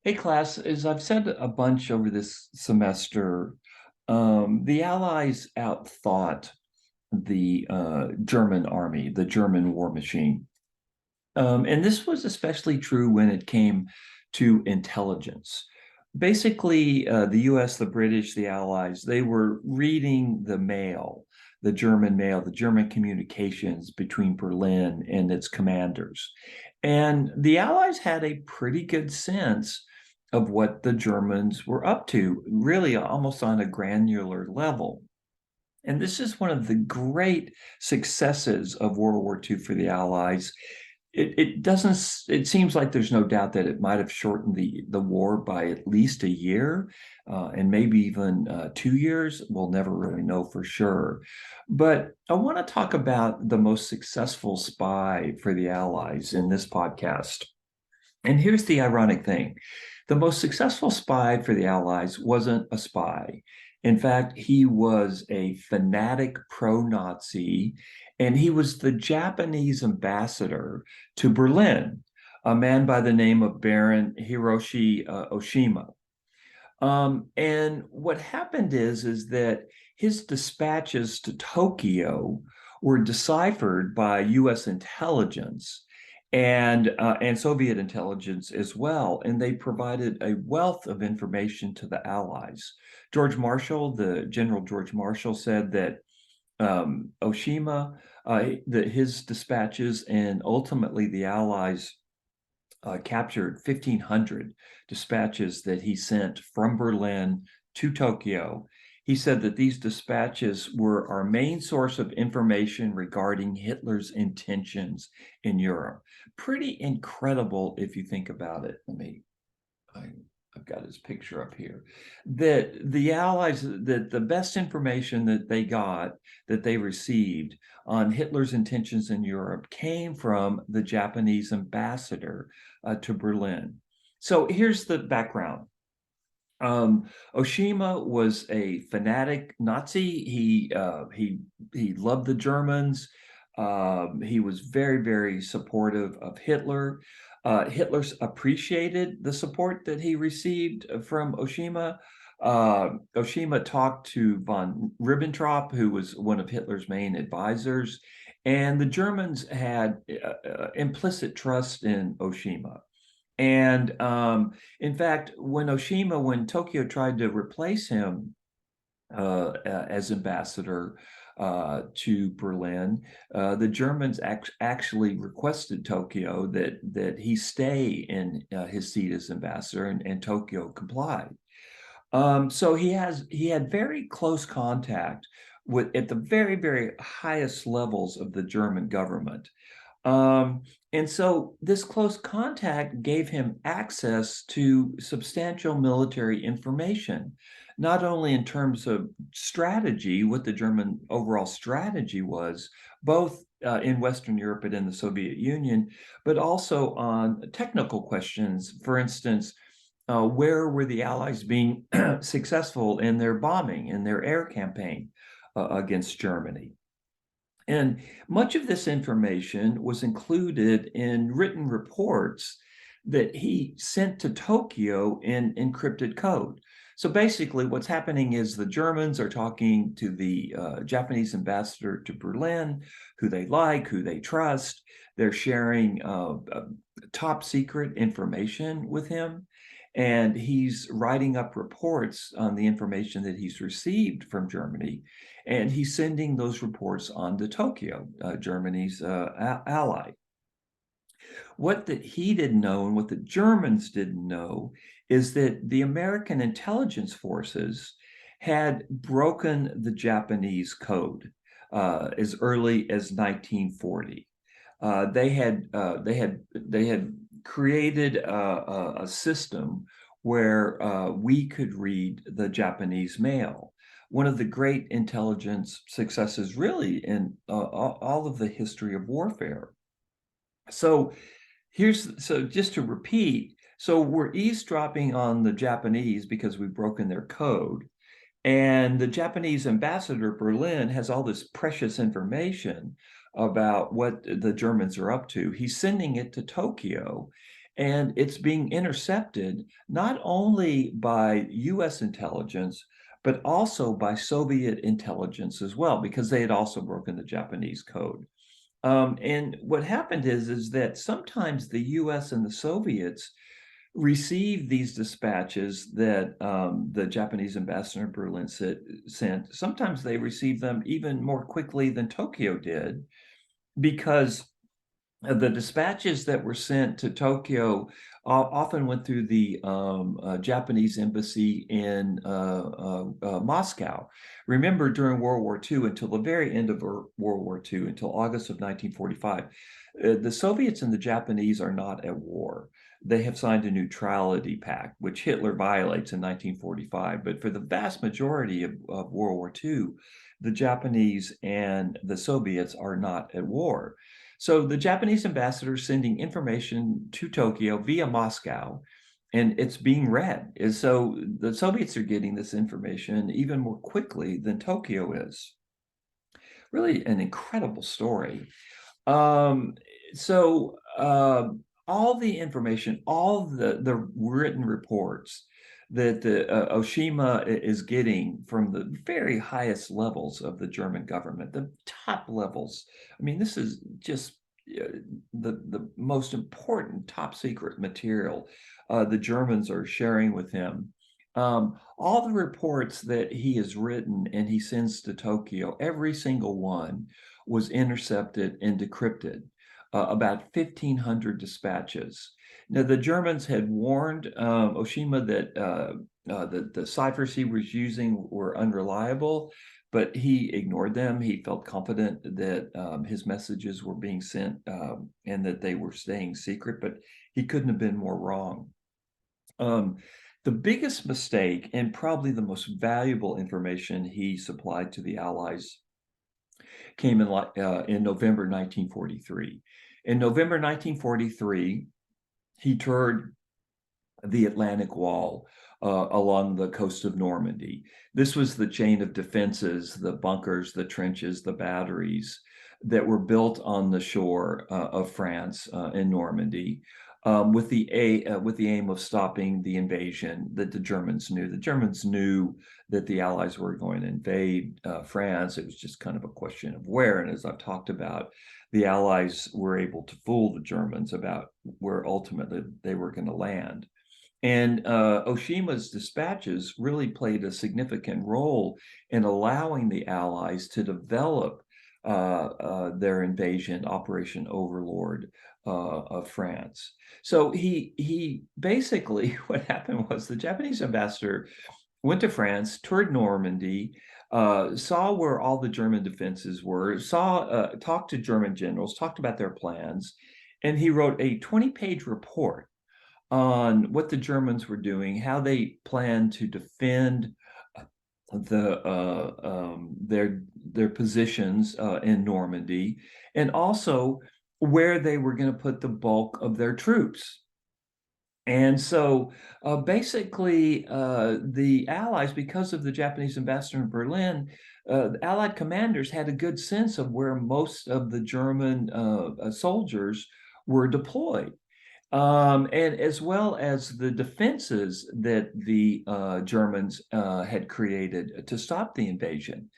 Hey, class, as I've said a bunch over this semester, the Allies outthought the German army, the German war machine. And this was especially true when it came to intelligence. Basically, the US, the British, the Allies, they were reading the mail, the German communications between Berlin and its commanders. And the Allies had a pretty good sense of what the Germans were up to, really almost on a granular level. And this is one of the great successes of World War II for the Allies. It doesn't, it seems like there's no doubt that it might have shortened the war by at least a year, and maybe even 2 years. We'll never really know for sure. But I want to talk about the most successful spy for the Allies in this podcast. And here's the ironic thing. The most successful spy for the Allies wasn't a spy. In fact, he was a fanatic pro-Nazi, and he was the Japanese ambassador to Berlin, a man by the name of Baron Hiroshi Oshima. And what happened is that his dispatches to Tokyo were deciphered by U.S. intelligence and Soviet intelligence as well, and they provided a wealth of information to the Allies. General George Marshall, said that Oshima, that his dispatches and ultimately the Allies captured 1,500 dispatches that he sent from Berlin to Tokyo. He said that these dispatches were our main source of information regarding Hitler's intentions in Europe. Pretty incredible if you think about it. I've got his picture up here. That the Allies, that the best information that they got, that they received on Hitler's intentions in Europe came from the Japanese ambassador to Berlin. So here's the background. Oshima was a fanatic Nazi. He loved the Germans. He was very supportive of Hitler. Hitler appreciated the support that he received from Oshima. Oshima talked to von Ribbentrop, who was one of Hitler's main advisors, and the Germans had implicit trust in Oshima. And in fact, when Tokyo tried to replace him as ambassador to Berlin, the Germans actually requested Tokyo that he stay in his seat as ambassador, and Tokyo complied. So he had very close contact with at the very highest levels of the German government. And so this close contact gave him access to substantial military information, not only in terms of strategy, what the German overall strategy was, both in Western Europe and in the Soviet Union, but also on technical questions. For instance, where were the Allies being successful in their bombing, in their air campaign against Germany? And much of this information was included in written reports that he sent to Tokyo in encrypted code. So basically, what's happening is the Germans are talking to the Japanese ambassador to Berlin, who they like, who they trust. They're sharing top secret information with him. And he's writing up reports on the information that he's received from Germany, and he's sending those reports on to Tokyo, Germany's ally. What that he didn't know and what the Germans didn't know is that the American intelligence forces had broken the Japanese code as early as 1940. They had created a system where we could read the Japanese mail. One of the great intelligence successes, really, in all of the history of warfare. So so just to repeat, so we're eavesdropping on the Japanese because we've broken their code. And the Japanese ambassador at Berlin has all this precious information about what the Germans are up to. He's sending it to Tokyo. And it's being intercepted not only by US intelligence, but also by Soviet intelligence as well, because they had also broken the Japanese code. And what happened is that sometimes the US and the Soviets received these dispatches that the Japanese ambassador in Berlin sent. Sometimes they received them even more quickly than Tokyo did, because the dispatches that were sent to Tokyo often went through the Japanese embassy in Moscow. Remember, during World War II, until the very end of World War II, until August of 1945, the Soviets and the Japanese are not at war. They have signed a neutrality pact, which Hitler violates in 1945. But for the vast majority of World War II, the Japanese and the Soviets are not at war. So the Japanese ambassador is sending information to Tokyo via Moscow, and it's being read. And so the Soviets are getting this information even more quickly than Tokyo is. Really an incredible story. Um, so all the information, all the written reports that the Oshima is getting from the very highest levels of the German government, the top levels. I mean, this is just the most important top secret material the Germans are sharing with him. All the reports that he has written and he sends to Tokyo, every single one was intercepted and decrypted. About 1,500 dispatches. Now, the Germans had warned Oshima that the ciphers he was using were unreliable, but he ignored them. He felt confident that his messages were being sent and that they were staying secret, but he couldn't have been more wrong. The biggest mistake and probably the most valuable information he supplied to the Allies came in November 1943. In November 1943, he toured the Atlantic Wall along the coast of Normandy. This was the chain of defenses, the bunkers, the trenches, the batteries that were built on the shore of France in Normandy. With the aim of stopping the invasion that the Germans knew. The Germans knew that the Allies were going to invade France. It was just kind of a question of where. And as I've talked about, the Allies were able to fool the Germans about where ultimately they were going to land. And Oshima's dispatches really played a significant role in allowing the Allies to develop their invasion, Operation Overlord of France. So he basically, what happened was the Japanese ambassador went to France, toured Normandy, saw where all the German defenses were, talked to German generals, talked about their plans, and he wrote a 20-page report on what the Germans were doing, how they planned to defend their positions in Normandy, and also where they were going to put the bulk of their troops. And so basically, the Allies, because of the Japanese ambassador in Berlin, the Allied commanders had a good sense of where most of the German soldiers were deployed. And as well as the defenses that the Germans had created to stop the invasion.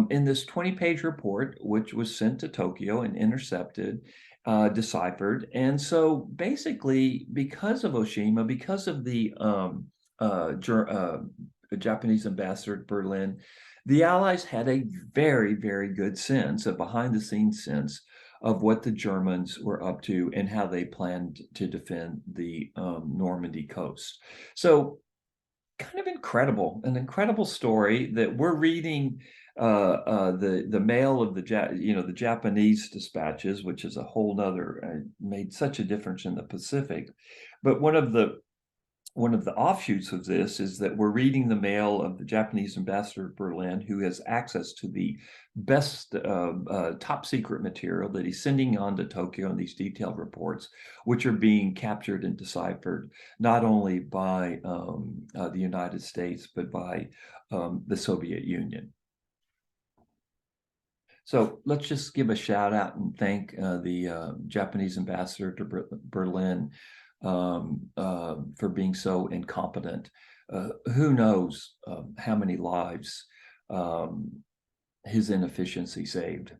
In this 20-page report, which was sent to Tokyo and intercepted, deciphered. And so basically, because of Oshima, because of the Japanese ambassador at Berlin, the Allies had a very, very good sense, a behind-the-scenes sense of what the Germans were up to and how they planned to defend the Normandy coast. So kind of incredible, an incredible story that we're reading the mail of the the Japanese dispatches, which is a whole nother made such a difference in the Pacific. But one of the offshoots of this is that we're reading the mail of the Japanese ambassador at Berlin, who has access to the best top secret material that he's sending on to Tokyo in these detailed reports, which are being captured and deciphered not only by the United States, but by the Soviet Union. So let's just give a shout out and thank the Japanese ambassador to Berlin for being so incompetent. Who knows how many lives his inefficiency saved?